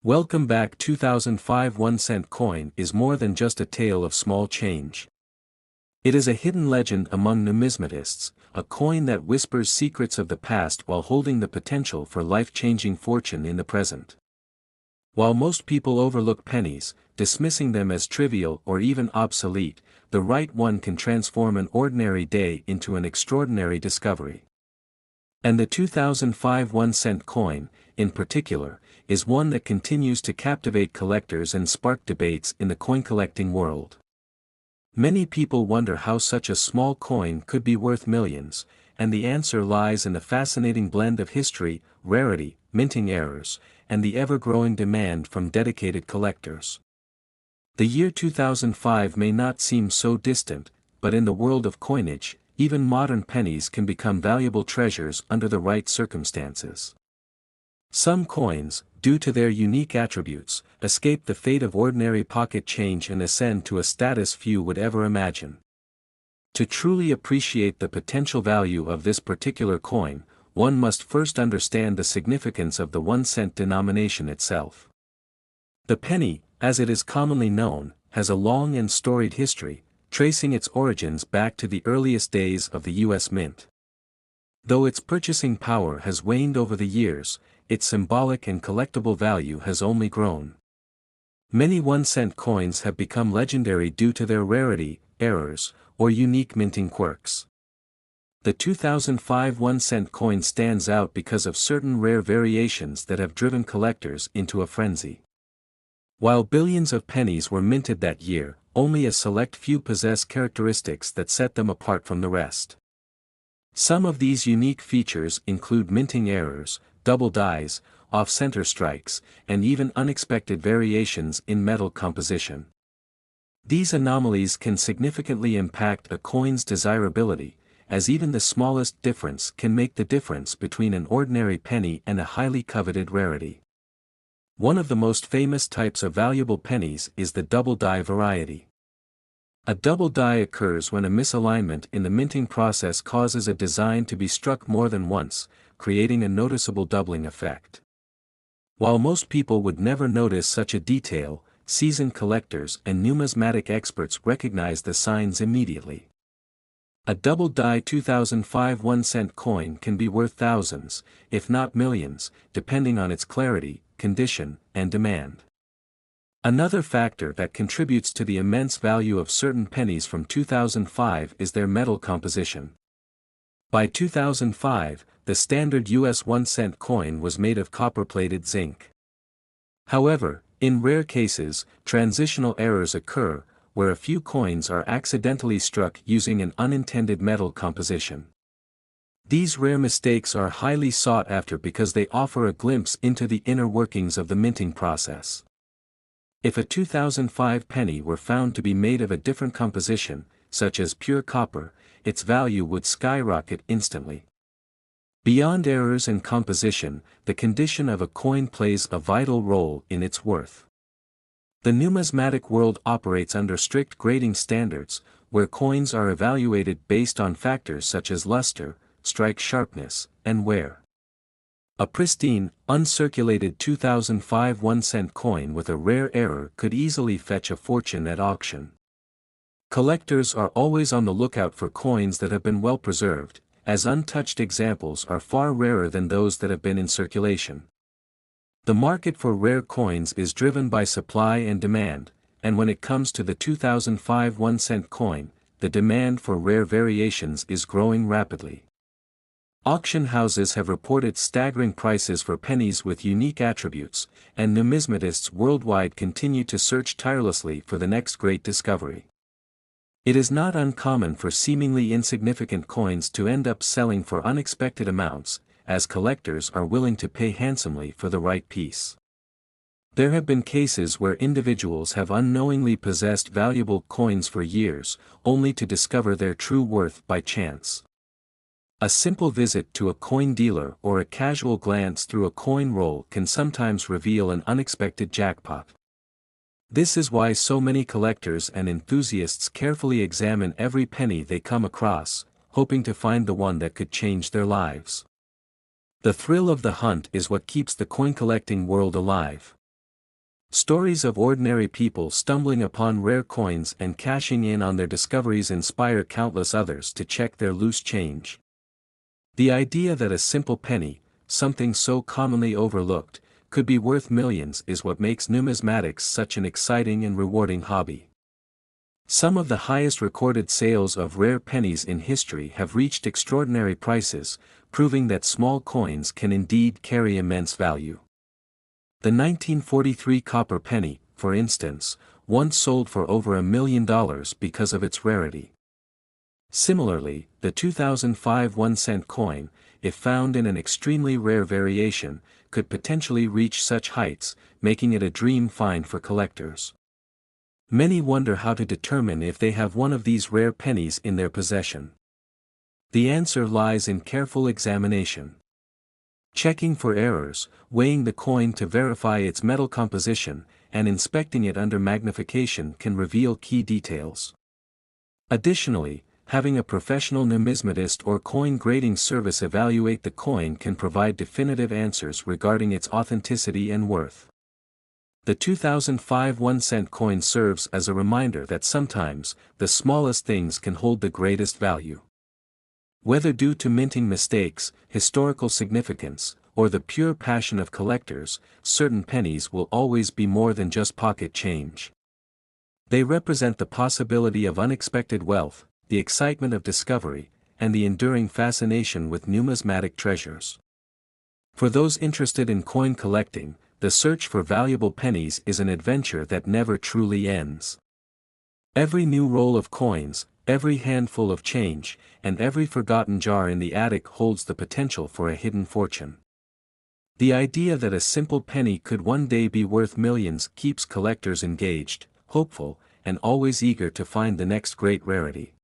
Welcome back. 2005 1-cent coin is more than just a tale of small change. It is a hidden legend among numismatists, a coin that whispers secrets of the past while holding the potential for life-changing fortune in the present. While most people overlook pennies, dismissing them as trivial or even obsolete, the right one can transform an ordinary day into an extraordinary discovery. And the 2005 1-cent coin, in particular, is one that continues to captivate collectors and spark debates in the coin-collecting world. Many people wonder how such a small coin could be worth millions, and the answer lies in the fascinating blend of history, rarity, minting errors, and the ever-growing demand from dedicated collectors. The year 2005 may not seem so distant, but in the world of coinage, even modern pennies can become valuable treasures under the right circumstances. Some coins, due to their unique attributes, escape the fate of ordinary pocket change and ascend to a status few would ever imagine. To truly appreciate the potential value of this particular coin, one must first understand the significance of the 1-cent denomination itself. The penny, as it is commonly known, has a long and storied history, tracing its origins back to the earliest days of the U.S. Mint. Though its purchasing power has waned over the years, its symbolic and collectible value has only grown. Many 1-cent coins have become legendary due to their rarity, errors, or unique minting quirks. The 2005 1-cent coin stands out because of certain rare variations that have driven collectors into a frenzy. While billions of pennies were minted that year, only a select few possess characteristics that set them apart from the rest. Some of these unique features include minting errors, double dies, off-center strikes, and even unexpected variations in metal composition. These anomalies can significantly impact a coin's desirability, as even the smallest difference can make the difference between an ordinary penny and a highly coveted rarity. One of the most famous types of valuable pennies is the double die variety. A double die occurs when a misalignment in the minting process causes a design to be struck more than once, creating a noticeable doubling effect. While most people would never notice such a detail, seasoned collectors and numismatic experts recognize the signs immediately. A double die 2005 1-cent coin can be worth thousands, if not millions, depending on its clarity, condition, and demand. Another factor that contributes to the immense value of certain pennies from 2005 is their metal composition. By 2005, the standard US 1-cent coin was made of copper-plated zinc. However, in rare cases, transitional errors occur, where a few coins are accidentally struck using an unintended metal composition. These rare mistakes are highly sought after because they offer a glimpse into the inner workings of the minting process. If a 2005 penny were found to be made of a different composition, such as pure copper, its value would skyrocket instantly. Beyond errors in composition, the condition of a coin plays a vital role in its worth. The numismatic world operates under strict grading standards, where coins are evaluated based on factors such as luster, strike sharpness, and wear. A pristine, uncirculated 2005 1-cent coin with a rare error could easily fetch a fortune at auction. Collectors are always on the lookout for coins that have been well preserved, as untouched examples are far rarer than those that have been in circulation. The market for rare coins is driven by supply and demand, and when it comes to the 2005 1-cent coin, the demand for rare variations is growing rapidly. Auction houses have reported staggering prices for pennies with unique attributes, and numismatists worldwide continue to search tirelessly for the next great discovery. It is not uncommon for seemingly insignificant coins to end up selling for unexpected amounts, as collectors are willing to pay handsomely for the right piece. There have been cases where individuals have unknowingly possessed valuable coins for years, only to discover their true worth by chance. A simple visit to a coin dealer or a casual glance through a coin roll can sometimes reveal an unexpected jackpot. This is why so many collectors and enthusiasts carefully examine every penny they come across, hoping to find the one that could change their lives. The thrill of the hunt is what keeps the coin collecting world alive. Stories of ordinary people stumbling upon rare coins and cashing in on their discoveries inspire countless others to check their loose change. The idea that a simple penny, something so commonly overlooked, could be worth millions is what makes numismatics such an exciting and rewarding hobby. Some of the highest recorded sales of rare pennies in history have reached extraordinary prices, proving that small coins can indeed carry immense value. The 1943 copper penny, for instance, once sold for over $1 million because of its rarity. Similarly, the 2005 1-cent coin, if found in an extremely rare variation, could potentially reach such heights, making it a dream find for collectors. Many wonder how to determine if they have one of these rare pennies in their possession. The answer lies in careful examination. Checking for errors, weighing the coin to verify its metal composition, and inspecting it under magnification can reveal key details. Additionally, having a professional numismatist or coin grading service evaluate the coin can provide definitive answers regarding its authenticity and worth. The 2005 1-cent coin serves as a reminder that sometimes, the smallest things can hold the greatest value. Whether due to minting mistakes, historical significance, or the pure passion of collectors, certain pennies will always be more than just pocket change. They represent the possibility of unexpected wealth, the excitement of discovery, and the enduring fascination with numismatic treasures. For those interested in coin collecting, the search for valuable pennies is an adventure that never truly ends. Every new roll of coins, every handful of change, and every forgotten jar in the attic holds the potential for a hidden fortune. The idea that a simple penny could one day be worth millions keeps collectors engaged, hopeful, and always eager to find the next great rarity.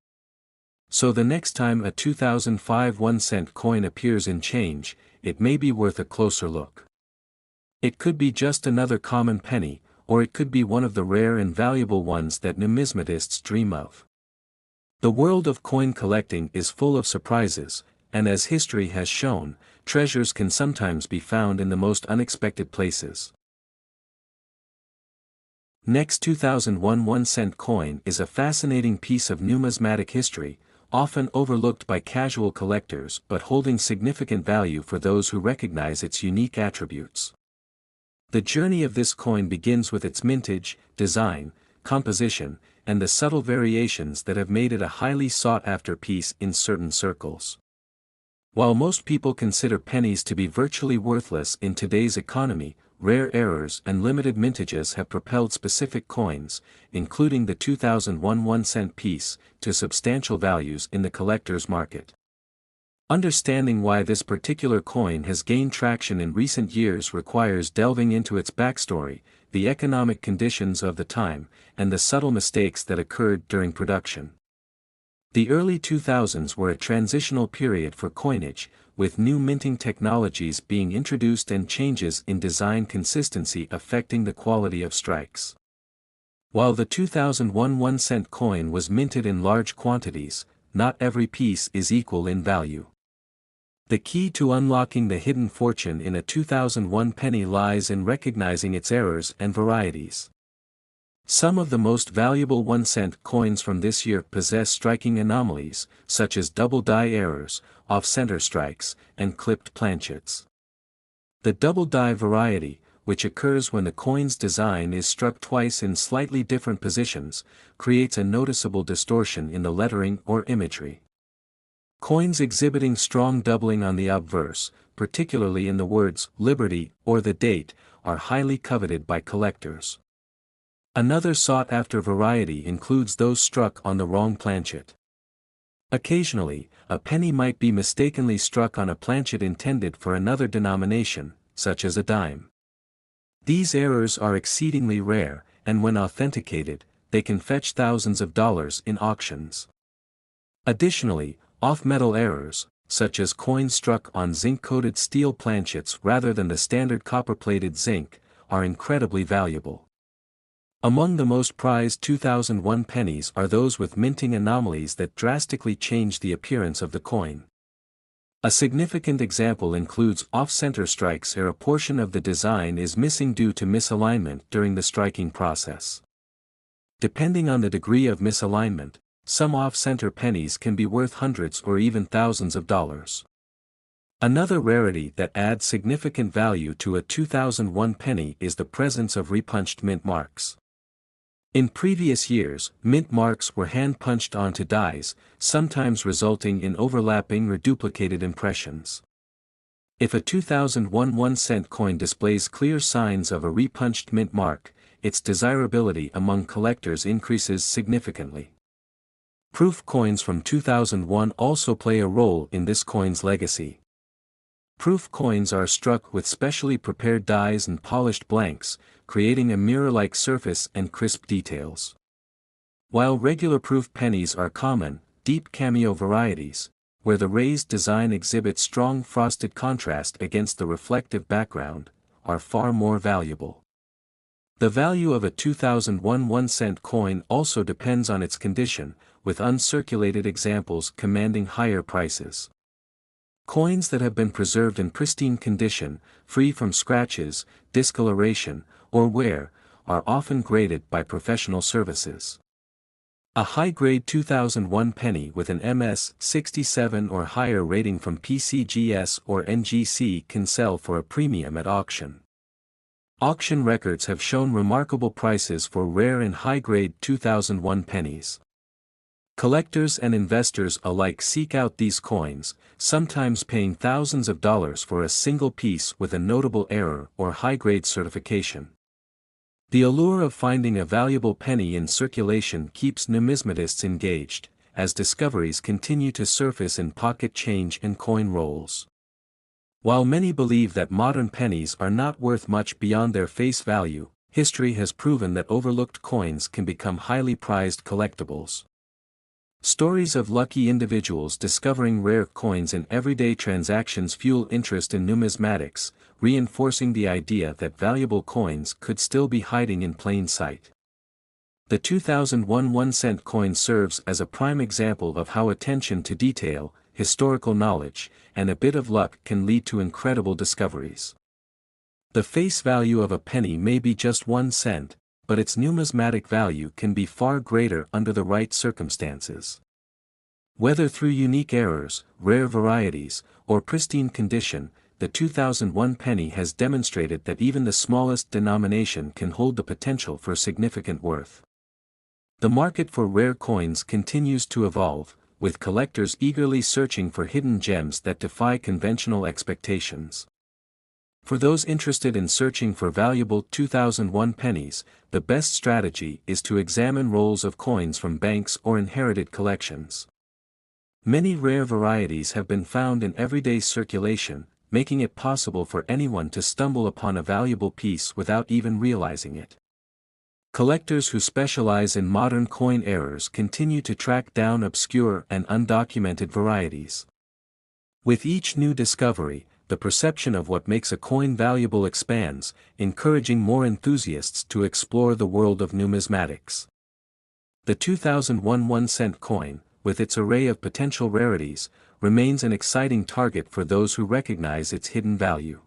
So the next time a 2005 1-cent coin appears in change, it may be worth a closer look. It could be just another common penny, or it could be one of the rare and valuable ones that numismatists dream of. The world of coin collecting is full of surprises, and as history has shown, treasures can sometimes be found in the most unexpected places. Next 2001 1-cent coin is a fascinating piece of numismatic history, often overlooked by casual collectors but holding significant value for those who recognize its unique attributes. The journey of this coin begins with its mintage, design, composition, and the subtle variations that have made it a highly sought-after piece in certain circles. While most people consider pennies to be virtually worthless in today's economy, rare errors and limited mintages have propelled specific coins, including the 2001 1-cent piece, to substantial values in the collector's market. Understanding why this particular coin has gained traction in recent years requires delving into its backstory, the economic conditions of the time, and the subtle mistakes that occurred during production. The early 2000s were a transitional period for coinage, with new minting technologies being introduced and changes in design consistency affecting the quality of strikes. While the 2001 1-cent coin was minted in large quantities, not every piece is equal in value. The key to unlocking the hidden fortune in a 2001 penny lies in recognizing its errors and varieties. Some of the most valuable 1-cent coins from this year possess striking anomalies, such as double die errors, off-center strikes, and clipped planchets. The double die variety, which occurs when the coin's design is struck twice in slightly different positions, creates a noticeable distortion in the lettering or imagery. Coins exhibiting strong doubling on the obverse, particularly in the words "Liberty" or the date, are highly coveted by collectors. Another sought-after variety includes those struck on the wrong planchet. Occasionally, a penny might be mistakenly struck on a planchet intended for another denomination, such as a dime. These errors are exceedingly rare, and when authenticated, they can fetch thousands of dollars in auctions. Additionally, off-metal errors, such as coins struck on zinc-coated steel planchets rather than the standard copper-plated zinc, are incredibly valuable. Among the most prized 2001 pennies are those with minting anomalies that drastically change the appearance of the coin. A significant example includes off-center strikes where a portion of the design is missing due to misalignment during the striking process. Depending on the degree of misalignment, some off-center pennies can be worth hundreds or even thousands of dollars. Another rarity that adds significant value to a 2001 penny is the presence of repunched mint marks. In previous years, mint marks were hand-punched onto dies, sometimes resulting in overlapping or duplicated impressions. If a 2001 1-cent coin displays clear signs of a repunched mint mark, its desirability among collectors increases significantly. Proof coins from 2001 also play a role in this coin's legacy. Proof coins are struck with specially prepared dies and polished blanks, creating a mirror-like surface and crisp details. While regular proof pennies are common, deep cameo varieties, where the raised design exhibits strong frosted contrast against the reflective background, are far more valuable. The value of a 2001 1-cent coin also depends on its condition, with uncirculated examples commanding higher prices. Coins that have been preserved in pristine condition, free from scratches, discoloration, or wear, are often graded by professional services. A high-grade 2001 penny with an MS 67 or higher rating from PCGS or NGC can sell for a premium at auction. Auction records have shown remarkable prices for rare and high-grade 2001 pennies. Collectors and investors alike seek out these coins, sometimes paying thousands of dollars for a single piece with a notable error or high-grade certification. The allure of finding a valuable penny in circulation keeps numismatists engaged, as discoveries continue to surface in pocket change and coin rolls. While many believe that modern pennies are not worth much beyond their face value, history has proven that overlooked coins can become highly prized collectibles. Stories of lucky individuals discovering rare coins in everyday transactions fuel interest in numismatics, reinforcing the idea that valuable coins could still be hiding in plain sight. The 2001 1-cent coin serves as a prime example of how attention to detail, historical knowledge, and a bit of luck can lead to incredible discoveries. The face value of a penny may be just 1 cent, but its numismatic value can be far greater under the right circumstances. Whether through unique errors, rare varieties, or pristine condition, the 2001 penny has demonstrated that even the smallest denomination can hold the potential for significant worth. The market for rare coins continues to evolve, with collectors eagerly searching for hidden gems that defy conventional expectations. For those interested in searching for valuable 2001 pennies, the best strategy is to examine rolls of coins from banks or inherited collections. Many rare varieties have been found in everyday circulation, making it possible for anyone to stumble upon a valuable piece without even realizing it. Collectors who specialize in modern coin errors continue to track down obscure and undocumented varieties. With each new discovery, the perception of what makes a coin valuable expands, encouraging more enthusiasts to explore the world of numismatics. The 2001 1-cent coin, with its array of potential rarities, remains an exciting target for those who recognize its hidden value.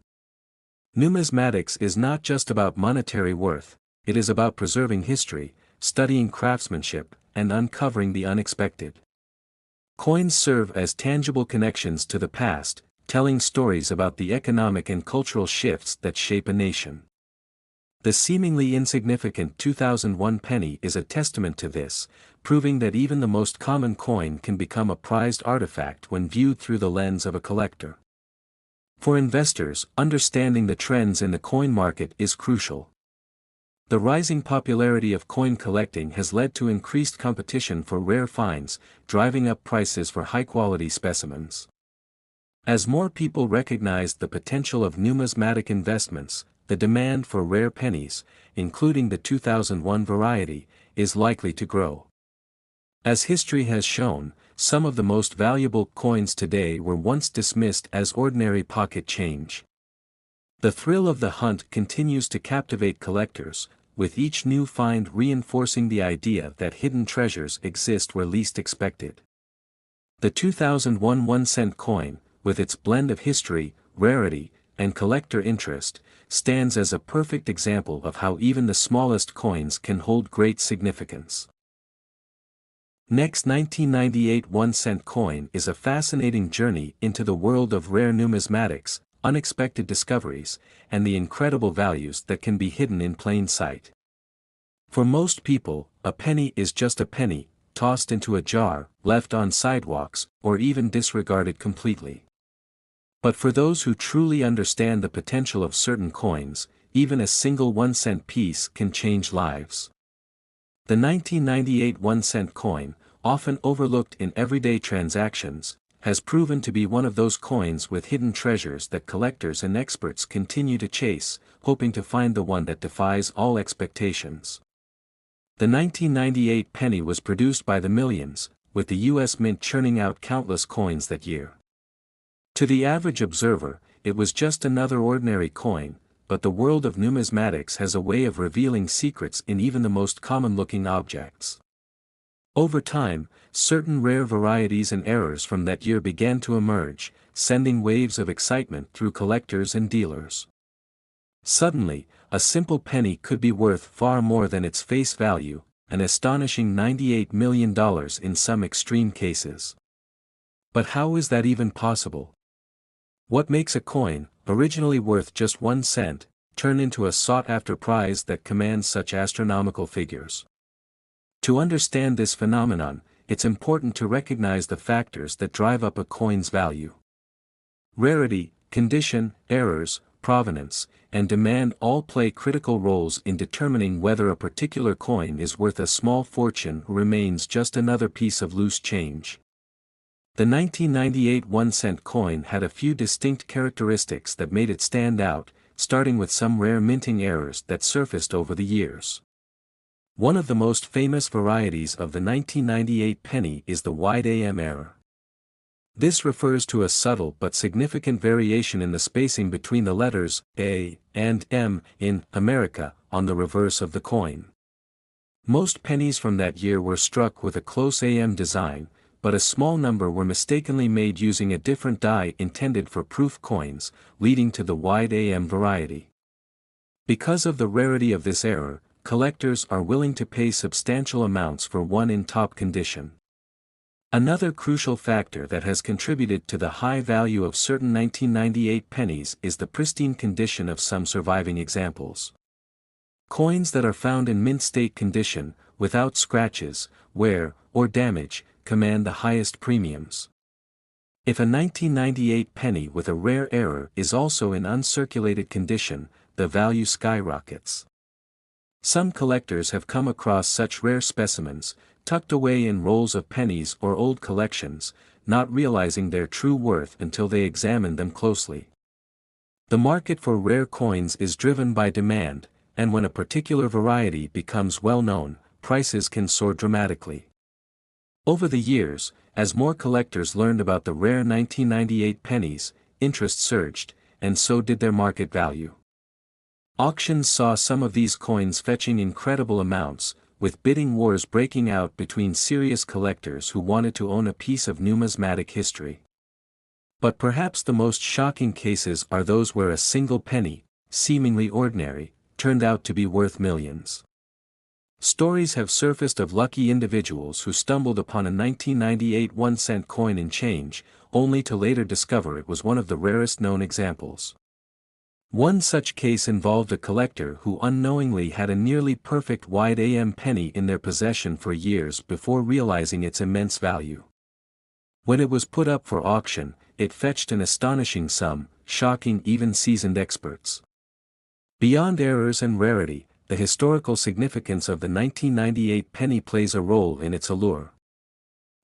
Numismatics is not just about monetary worth, it is about preserving history, studying craftsmanship, and uncovering the unexpected. Coins serve as tangible connections to the past, telling stories about the economic and cultural shifts that shape a nation. The seemingly insignificant 2001 penny is a testament to this, proving that even the most common coin can become a prized artifact when viewed through the lens of a collector. For investors, understanding the trends in the coin market is crucial. The rising popularity of coin collecting has led to increased competition for rare finds, driving up prices for high-quality specimens. As more people recognize the potential of numismatic investments, the demand for rare pennies, including the 2001 variety, is likely to grow. As history has shown, some of the most valuable coins today were once dismissed as ordinary pocket change. The thrill of the hunt continues to captivate collectors, with each new find reinforcing the idea that hidden treasures exist where least expected. The 2001 1-cent coin, with its blend of history, rarity, and collector interest, stands as a perfect example of how even the smallest coins can hold great significance. Next, 1998 1-cent coin is a fascinating journey into the world of rare numismatics, unexpected discoveries, and the incredible values that can be hidden in plain sight. For most people, a penny is just a penny, tossed into a jar, left on sidewalks, or even disregarded completely. But for those who truly understand the potential of certain coins, even a single 1-cent piece can change lives. The 1998 1-cent coin, often overlooked in everyday transactions, has proven to be one of those coins with hidden treasures that collectors and experts continue to chase, hoping to find the one that defies all expectations. The 1998 penny was produced by the millions, with the U.S. Mint churning out countless coins that year. To the average observer, it was just another ordinary coin, but the world of numismatics has a way of revealing secrets in even the most common-looking objects. Over time, certain rare varieties and errors from that year began to emerge, sending waves of excitement through collectors and dealers. Suddenly, a simple penny could be worth far more than its face value, an astonishing $98 million in some extreme cases. But how is that even possible? What makes a coin, originally worth just 1 cent, turn into a sought-after prize that commands such astronomical figures? To understand this phenomenon, it's important to recognize the factors that drive up a coin's value. Rarity, condition, errors, provenance, and demand all play critical roles in determining whether a particular coin is worth a small fortune or remains just another piece of loose change. The 1998 1-cent coin had a few distinct characteristics that made it stand out, starting with some rare minting errors that surfaced over the years. One of the most famous varieties of the 1998 penny is the wide AM error. This refers to a subtle but significant variation in the spacing between the letters A and M in America on the reverse of the coin. Most pennies from that year were struck with a close AM design, but a small number were mistakenly made using a different die intended for proof coins, leading to the wide AM variety. Because of the rarity of this error, collectors are willing to pay substantial amounts for one in top condition. Another crucial factor that has contributed to the high value of certain 1998 pennies is the pristine condition of some surviving examples. Coins that are found in mint state condition, without scratches, wear, or damage, command the highest premiums. If a 1998 penny with a rare error is also in uncirculated condition, the value skyrockets. Some collectors have come across such rare specimens, tucked away in rolls of pennies or old collections, not realizing their true worth until they examine them closely. The market for rare coins is driven by demand, and when a particular variety becomes well known, prices can soar dramatically. Over the years, as more collectors learned about the rare 1998 pennies, interest surged, and so did their market value. Auctions saw some of these coins fetching incredible amounts, with bidding wars breaking out between serious collectors who wanted to own a piece of numismatic history. But perhaps the most shocking cases are those where a single penny, seemingly ordinary, turned out to be worth millions. Stories have surfaced of lucky individuals who stumbled upon a 1998 1-cent coin in change, only to later discover it was one of the rarest known examples. One such case involved a collector who unknowingly had a nearly perfect wide AM penny in their possession for years before realizing its immense value. When it was put up for auction, it fetched an astonishing sum, shocking even seasoned experts. Beyond errors and rarity, the historical significance of the 1998 penny plays a role in its allure.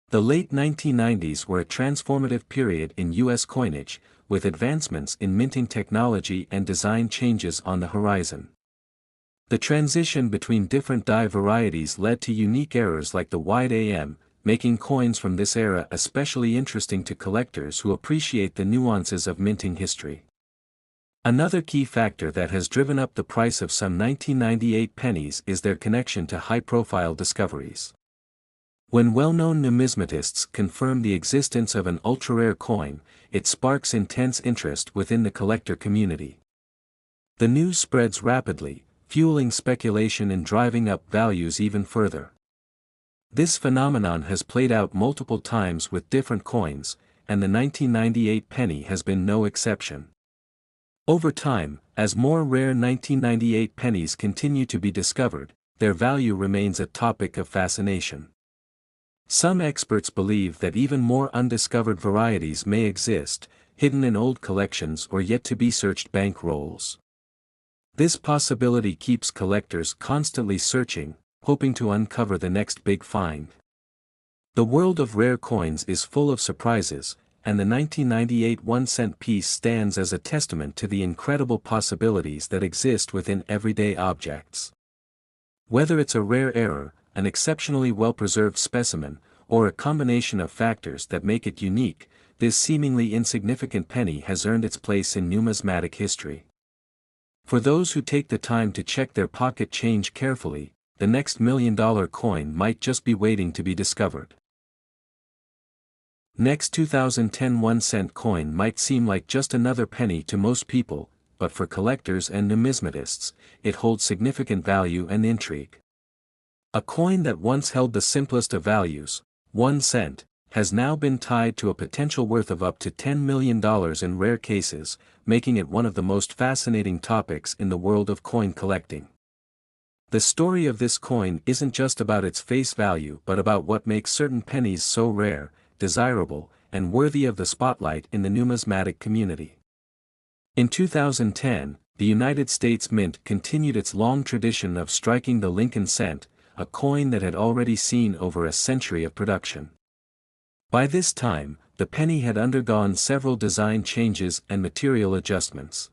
The late 1990s were a transformative period in U.S. coinage, with advancements in minting technology and design changes on the horizon. The transition between different die varieties led to unique errors like the wide AM, making coins from this era especially interesting to collectors who appreciate the nuances of minting history. Another key factor that has driven up the price of some 1998 pennies is their connection to high-profile discoveries. When well-known numismatists confirm the existence of an ultra-rare coin, it sparks intense interest within the collector community. The news spreads rapidly, fueling speculation and driving up values even further. This phenomenon has played out multiple times with different coins, and the 1998 penny has been no exception. Over time, as more rare 1998 pennies continue to be discovered, their value remains a topic of fascination. Some experts believe that even more undiscovered varieties may exist, hidden in old collections or yet to be searched bank rolls. This possibility keeps collectors constantly searching, hoping to uncover the next big find. The world of rare coins is full of surprises, and the 1998 1-cent piece stands as a testament to the incredible possibilities that exist within everyday objects. Whether it's a rare error, an exceptionally well-preserved specimen, or a combination of factors that make it unique, this seemingly insignificant penny has earned its place in numismatic history. For those who take the time to check their pocket change carefully, the next $1 million coin might just be waiting to be discovered. Next 2010 1-cent coin might seem like just another penny to most people, but for collectors and numismatists, it holds significant value and intrigue. A coin that once held the simplest of values, 1 cent, has now been tied to a potential worth of up to $10 million in rare cases, making it one of the most fascinating topics in the world of coin collecting. The story of this coin isn't just about its face value but about what makes certain pennies so rare, desirable, and worthy of the spotlight in the numismatic community. In 2010, the United States Mint continued its long tradition of striking the Lincoln cent, a coin that had already seen over a century of production. By this time, the penny had undergone several design changes and material adjustments.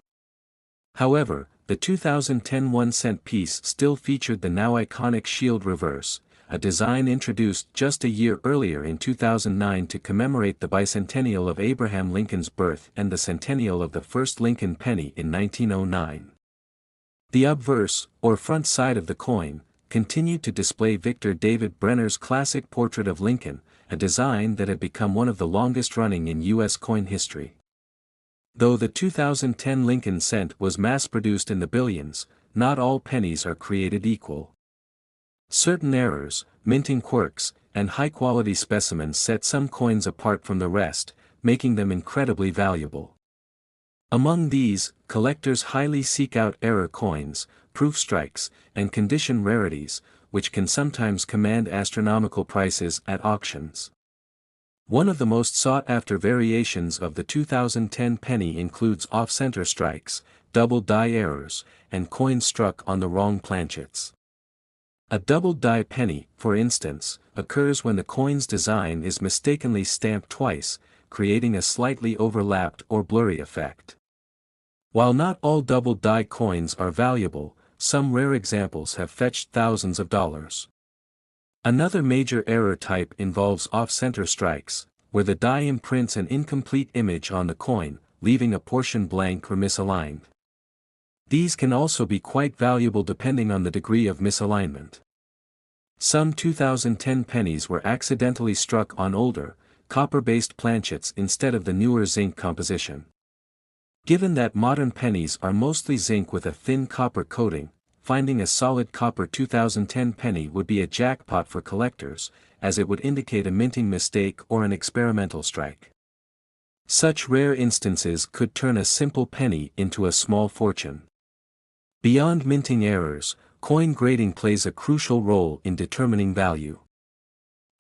However, the 2010 1-cent piece still featured the now iconic shield reverse, a design introduced just a year earlier in 2009 to commemorate the bicentennial of Abraham Lincoln's birth and the centennial of the first Lincoln penny in 1909. The obverse, or front side of the coin, continued to display Victor David Brenner's classic portrait of Lincoln, a design that had become one of the longest-running in U.S. coin history. Though the 2010 Lincoln cent was mass-produced in the billions, not all pennies are created equal. Certain errors, minting quirks, and high-quality specimens set some coins apart from the rest, making them incredibly valuable. Among these, collectors highly seek out error coins, proof strikes, and condition rarities, which can sometimes command astronomical prices at auctions. One of the most sought-after variations of the 2010 penny includes off-center strikes, double die errors, and coins struck on the wrong planchets. A double die penny, for instance, occurs when the coin's design is mistakenly stamped twice, creating a slightly overlapped or blurry effect. While not all double die coins are valuable, some rare examples have fetched thousands of dollars. Another major error type involves off-center strikes, where the die imprints an incomplete image on the coin, leaving a portion blank or misaligned. These can also be quite valuable depending on the degree of misalignment. Some 2010 pennies were accidentally struck on older, copper-based planchets instead of the newer zinc composition. Given that modern pennies are mostly zinc with a thin copper coating, finding a solid copper 2010 penny would be a jackpot for collectors, as it would indicate a minting mistake or an experimental strike. Such rare instances could turn a simple penny into a small fortune. Beyond minting errors, coin grading plays a crucial role in determining value.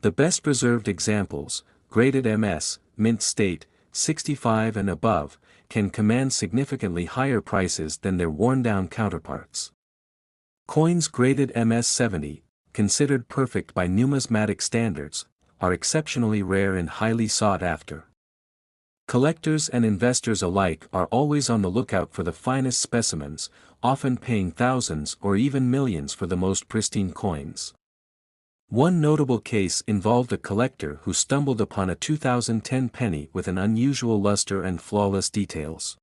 The best preserved examples, graded MS, mint state, 65 and above, can command significantly higher prices than their worn-down counterparts. Coins graded MS 70, considered perfect by numismatic standards, are exceptionally rare and highly sought after. Collectors and investors alike are always on the lookout for the finest specimens, often paying thousands or even millions for the most pristine coins. One notable case involved a collector who stumbled upon a 2010 penny with an unusual luster and flawless details.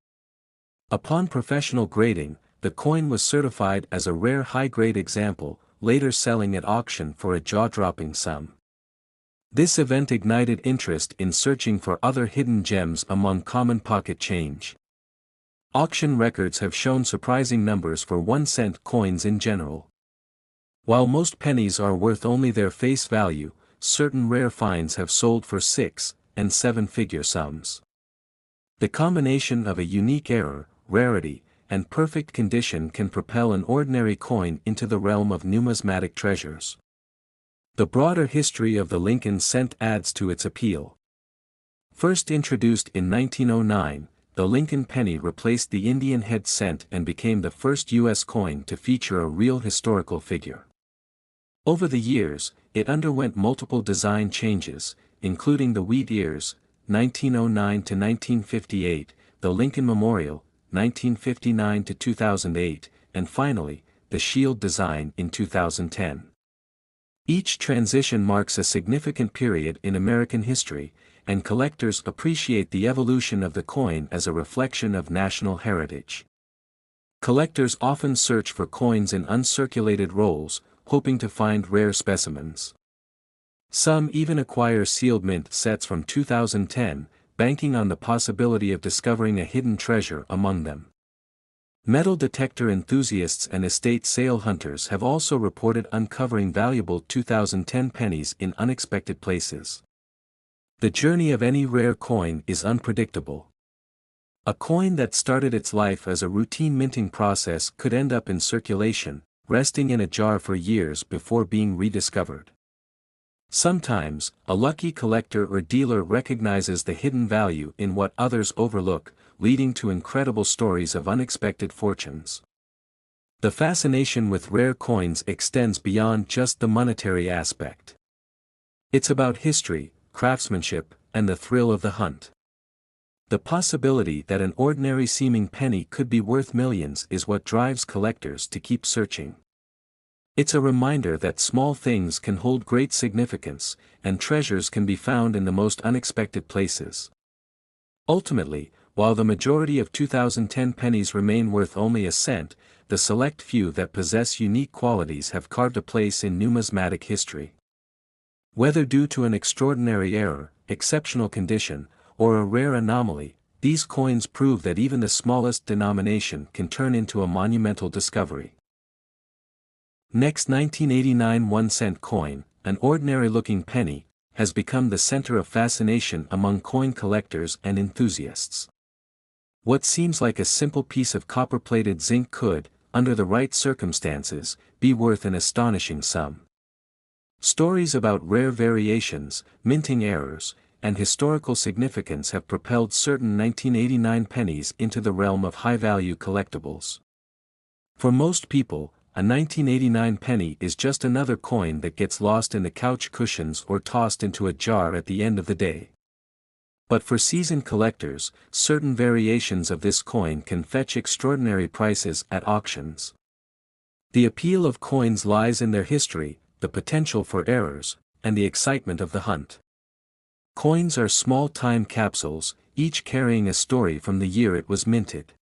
Upon professional grading, the coin was certified as a rare high-grade example, later selling at auction for a jaw-dropping sum. This event ignited interest in searching for other hidden gems among common pocket change. Auction records have shown surprising numbers for 1-cent coins in general. While most pennies are worth only their face value, certain rare finds have sold for 6- and 7-figure sums. The combination of a unique error, rarity, and perfect condition can propel an ordinary coin into the realm of numismatic treasures. The broader history of the Lincoln cent adds to its appeal. First introduced in 1909, the Lincoln penny replaced the Indian head cent and became the first U.S. coin to feature a real historical figure. Over the years, it underwent multiple design changes, including the wheat ears, 1909 to 1958, the Lincoln Memorial, 1959 to 2008, and finally, the shield design in 2010. Each transition marks a significant period in American history, and collectors appreciate the evolution of the coin as a reflection of national heritage. Collectors often search for coins in uncirculated rolls, hoping to find rare specimens. Some even acquire sealed mint sets from 2010, banking on the possibility of discovering a hidden treasure among them. Metal detector enthusiasts and estate sale hunters have also reported uncovering valuable 2010 pennies in unexpected places. The journey of any rare coin is unpredictable. A coin that started its life as a routine minting process could end up in circulation, resting in a jar for years before being rediscovered. Sometimes, a lucky collector or dealer recognizes the hidden value in what others overlook, leading to incredible stories of unexpected fortunes. The fascination with rare coins extends beyond just the monetary aspect. It's about history, craftsmanship, and the thrill of the hunt. The possibility that an ordinary-seeming penny could be worth millions is what drives collectors to keep searching. It's a reminder that small things can hold great significance, and treasures can be found in the most unexpected places. Ultimately, while the majority of 2010 pennies remain worth only a cent, the select few that possess unique qualities have carved a place in numismatic history. Whether due to an extraordinary error, exceptional condition, or a rare anomaly, these coins prove that even the smallest denomination can turn into a monumental discovery. Next, 1989 1-cent coin, an ordinary-looking penny, has become the center of fascination among coin collectors and enthusiasts. What seems like a simple piece of copper-plated zinc could, under the right circumstances, be worth an astonishing sum. Stories about rare variations, minting errors, and historical significance have propelled certain 1989 pennies into the realm of high-value collectibles. For most people, a 1989 penny is just another coin that gets lost in the couch cushions or tossed into a jar at the end of the day. But for seasoned collectors, certain variations of this coin can fetch extraordinary prices at auctions. The appeal of coins lies in their history, the potential for errors, and the excitement of the hunt. Coins are small time capsules, each carrying a story from the year it was minted.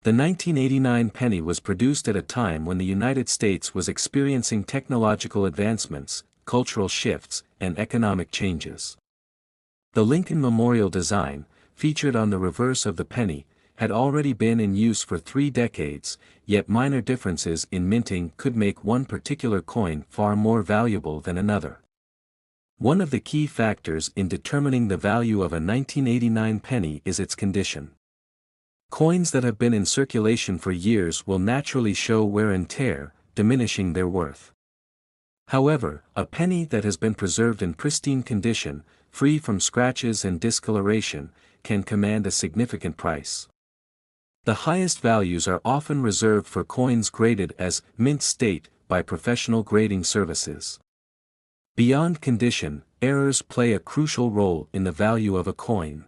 The 1989 penny was produced at a time when the United States was experiencing technological advancements, cultural shifts, and economic changes. The Lincoln Memorial design, featured on the reverse of the penny, had already been in use for 3 decades, yet minor differences in minting could make one particular coin far more valuable than another. One of the key factors in determining the value of a 1989 penny is its condition. Coins that have been in circulation for years will naturally show wear and tear, diminishing their worth. However, a penny that has been preserved in pristine condition, free from scratches and discoloration, can command a significant price. The highest values are often reserved for coins graded as mint state by professional grading services. Beyond condition, errors play a crucial role in the value of a coin.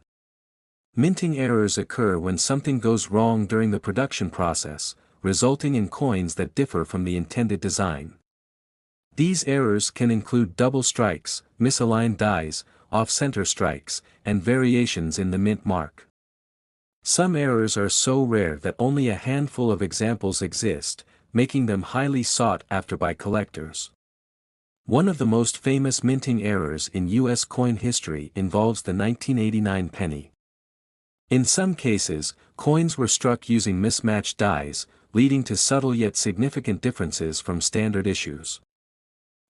Minting errors occur when something goes wrong during the production process, resulting in coins that differ from the intended design. These errors can include double strikes, misaligned dies, off-center strikes, and variations in the mint mark. Some errors are so rare that only a handful of examples exist, making them highly sought after by collectors. One of the most famous minting errors in U.S. coin history involves the 1989 penny. In some cases, coins were struck using mismatched dies, leading to subtle yet significant differences from standard issues.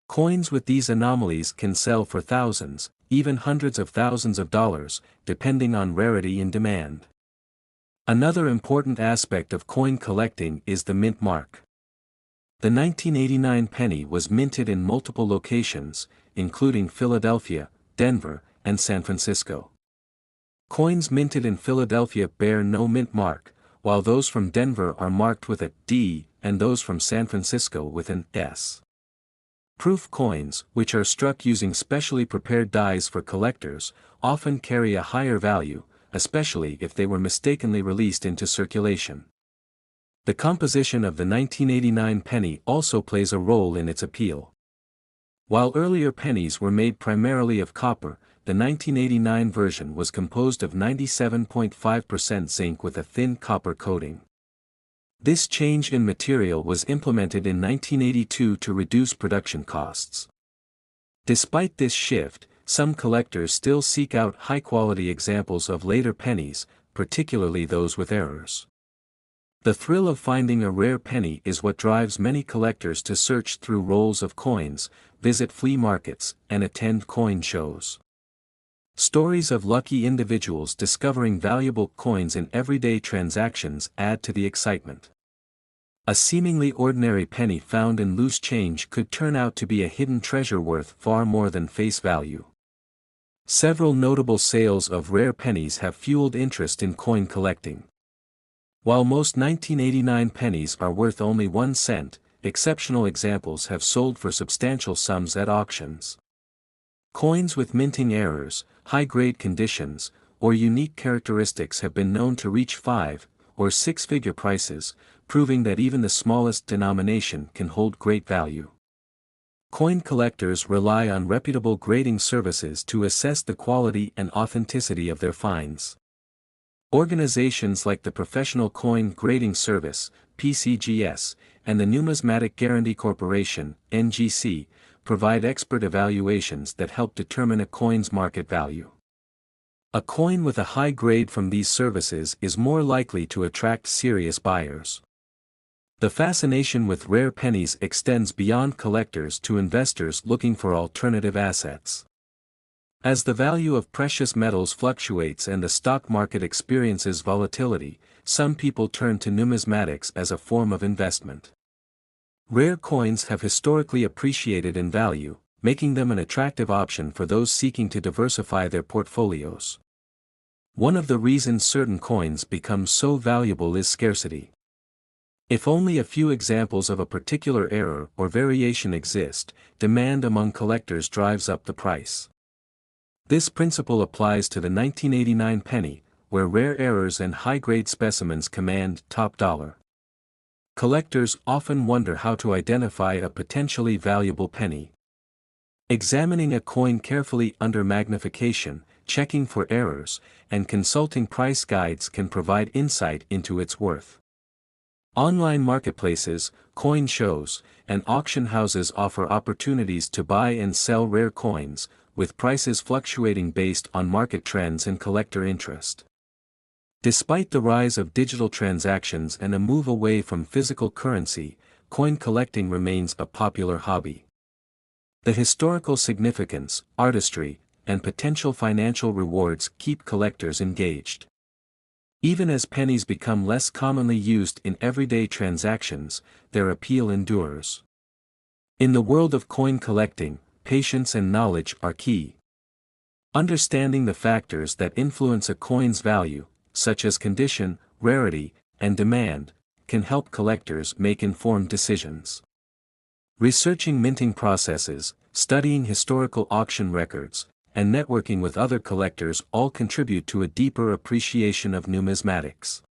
Coins with these anomalies can sell for thousands, even hundreds of thousands of dollars, depending on rarity and demand. Another important aspect of coin collecting is the mint mark. The 1989 penny was minted in multiple locations, including Philadelphia, Denver, and San Francisco. Coins minted in Philadelphia bear no mint mark, while those from Denver are marked with a D and those from San Francisco with an S. Proof coins, which are struck using specially prepared dies for collectors, often carry a higher value, especially if they were mistakenly released into circulation. The composition of the 1989 penny also plays a role in its appeal. While earlier pennies were made primarily of copper, the 1989 version was composed of 97.5% zinc with a thin copper coating. This change in material was implemented in 1982 to reduce production costs. Despite this shift, some collectors still seek out high-quality examples of later pennies, particularly those with errors. The thrill of finding a rare penny is what drives many collectors to search through rolls of coins, visit flea markets, and attend coin shows. Stories of lucky individuals discovering valuable coins in everyday transactions add to the excitement. A seemingly ordinary penny found in loose change could turn out to be a hidden treasure worth far more than face value. Several notable sales of rare pennies have fueled interest in coin collecting. While most 1989 pennies are worth only 1 cent, exceptional examples have sold for substantial sums at auctions. Coins with minting errors, high-grade conditions, or unique characteristics have been known to reach 5- or 6-figure prices, proving that even the smallest denomination can hold great value. Coin collectors rely on reputable grading services to assess the quality and authenticity of their finds. Organizations like the Professional Coin Grading Service, PCGS, and the Numismatic Guarantee Corporation, NGC, provide expert evaluations that help determine a coin's market value. A coin with a high grade from these services is more likely to attract serious buyers. The fascination with rare pennies extends beyond collectors to investors looking for alternative assets. As the value of precious metals fluctuates and the stock market experiences volatility, some people turn to numismatics as a form of investment. Rare coins have historically appreciated in value, making them an attractive option for those seeking to diversify their portfolios. One of the reasons certain coins become so valuable is scarcity. If only a few examples of a particular error or variation exist, demand among collectors drives up the price. This principle applies to the 1989 penny, where rare errors and high-grade specimens command top dollar. Collectors often wonder how to identify a potentially valuable penny. Examining a coin carefully under magnification, checking for errors, and consulting price guides can provide insight into its worth. Online marketplaces, coin shows, and auction houses offer opportunities to buy and sell rare coins, with prices fluctuating based on market trends and collector interest. Despite the rise of digital transactions and a move away from physical currency, coin collecting remains a popular hobby. The historical significance, artistry, and potential financial rewards keep collectors engaged. Even as pennies become less commonly used in everyday transactions, their appeal endures. In the world of coin collecting, patience and knowledge are key. Understanding the factors that influence a coin's value, such as condition, rarity, and demand, can help collectors make informed decisions. Researching minting processes, studying historical auction records, and networking with other collectors all contribute to a deeper appreciation of numismatics.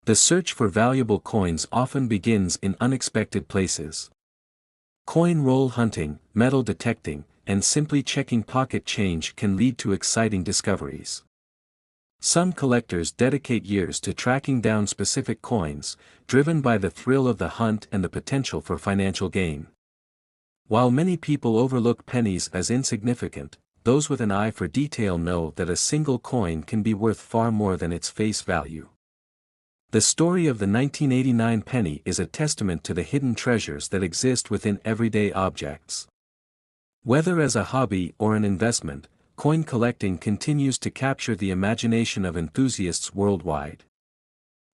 The search for valuable coins often begins in unexpected places. Coin roll hunting, metal detecting, and simply checking pocket change can lead to exciting discoveries. Some collectors dedicate years to tracking down specific coins, driven by the thrill of the hunt and the potential for financial gain. While many people overlook pennies as insignificant, those with an eye for detail know that a single coin can be worth far more than its face value. The story of the 1989 penny is a testament to the hidden treasures that exist within everyday objects. Whether as a hobby or an investment, coin collecting continues to capture the imagination of enthusiasts worldwide.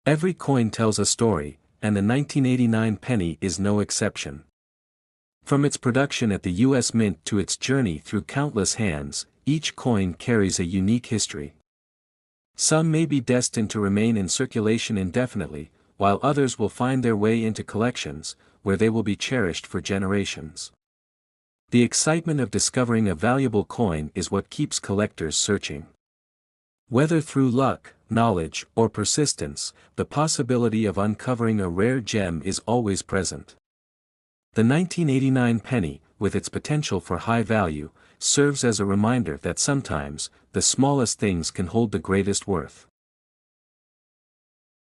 Every coin tells a story, and the 1989 penny is no exception. From its production at the U.S. Mint to its journey through countless hands, each coin carries a unique history. Some may be destined to remain in circulation indefinitely, while others will find their way into collections, where they will be cherished for generations. The excitement of discovering a valuable coin is what keeps collectors searching. Whether through luck, knowledge, or persistence, the possibility of uncovering a rare gem is always present. The 1989 penny, with its potential for high value, serves as a reminder that sometimes, the smallest things can hold the greatest worth.